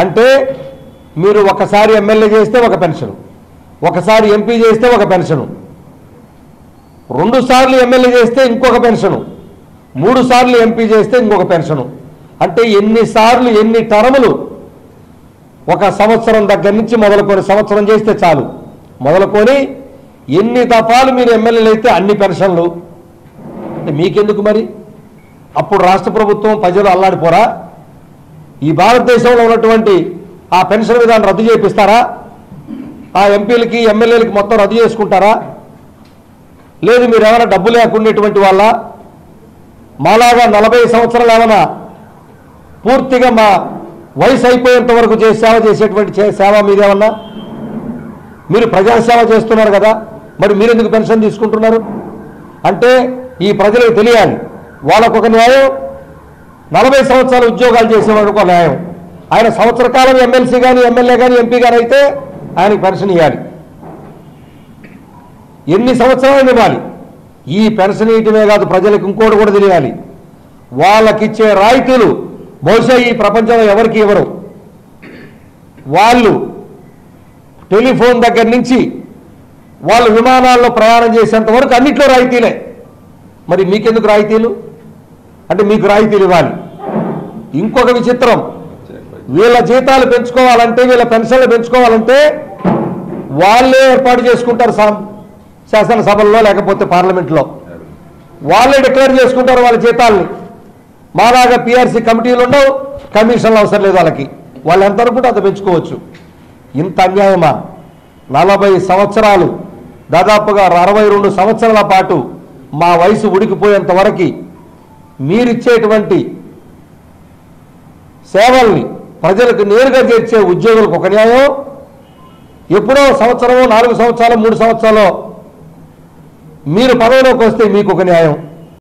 అంటే మీరు ఒకసారి ఎమ్మెల్యే చేస్తే ఒక పెన్షన్, ఒకసారి ఎంపీ చేస్తే ఒక పెన్షను, 2 సార్లు ఎమ్మెల్యే చేస్తే ఇంకొక పెన్షను, 3 సార్లు ఎంపీ చేస్తే ఇంకొక పెన్షను. అంటే ఎన్నిసార్లు ఎన్ని టర్ములు, ఒక సంవత్సరం దగ్గర నుంచి మొదలుకొని సంవత్సరం చేస్తే చాలు, మొదలుకొని ఎన్ని దఫాలు మీరు ఎమ్మెల్యేలు అయితే అన్ని పెన్షన్లు. మీకెందుకు మరి? అప్పుడు రాష్ట్ర ప్రభుత్వం ప్రజలు అల్లాడిపోరా? ఈ భారతదేశంలో ఉన్నటువంటి ఆ పెన్షన్ విధానం రద్దు చేపిస్తారా? ఆ ఎంపీలకి ఎమ్మెల్యేలకి మొత్తం రద్దు చేసుకుంటారా? లేదు మీరు ఏమైనా డబ్బు లేకుండేటువంటి వాళ్ళ మాలాగా 40 సంవత్సరాలు ఏమైనా పూర్తిగా మా వయసు అయిపోయేంత వరకు సేవ చేసేటువంటి సేవ మీదేమన్నా? మీరు ప్రజాసేవ చేస్తున్నారు కదా, మరి మీరెందుకు పెన్షన్ తీసుకుంటున్నారు? అంటే ఈ ప్రజలకు తెలియాలి, వాళ్ళకు ఒక న్యాయం, 40 సంవత్సరాలు ఉద్యోగాలు చేసేవాళ్ళకు ఒక న్యాయం. ఆయన సంవత్సర కాలం ఎమ్మెల్సీ కానీ ఎమ్మెల్యే కానీ ఎంపీ కానీ అయితే ఆయనకు పెన్షన్ ఇవ్వాలి. ఎన్ని సంవత్సరాలు ఇవ్వాలి? ఈ పెన్షన్ ఇవ్వటమే కాదు, ప్రజలకు ఇంకోటి కూడా తెలియాలి, వాళ్ళకిచ్చే రాయితీలు బహుశా ఈ ప్రపంచంలో ఎవరికి ఇవ్వరు. వాళ్ళు టెలిఫోన్ దగ్గర నుంచి వాళ్ళు విమానాల్లో ప్రయాణం చేసేంత వరకు అన్నిట్లో రాయితీలే. మరి మీకెందుకు రాయితీలు? అంటే మీకు రాయితీలు ఇవ్వాలి. ఇంకొక విచిత్రం, వీళ్ళ జీతాలు పెంచుకోవాలంటే, వీళ్ళ పెన్షన్లు పెంచుకోవాలంటే వాళ్ళే ఏర్పాటు చేసుకుంటారు, శాసనసభల్లో లేకపోతే పార్లమెంట్లో వాళ్ళే డిక్లేర్ చేసుకుంటారు వాళ్ళ జీతాలని. మాలాగా పిఆర్సీ కమిటీలు ఉండవు, కమిషన్లు అవసరం లేదు వాళ్ళకి, వాళ్ళు ఎంత అనుకుంటే అంత పెంచుకోవచ్చు. ఇంత అన్యాయమా? 40 సంవత్సరాలు, దాదాపుగా 62 సంవత్సరాల పాటు మా వయసు ఉడికిపోయేంత వరకు మీరిచ్చేటువంటి సేవల్ని ప్రజలకు నేరుగా చేర్చే ఉద్యోగులకు ఒక న్యాయం, ఎప్పుడో సంవత్సరమో 4 సంవత్సరాలు 3 సంవత్సరాలు మీరు పదవిలోకి వస్తే మీకు ఒక న్యాయం.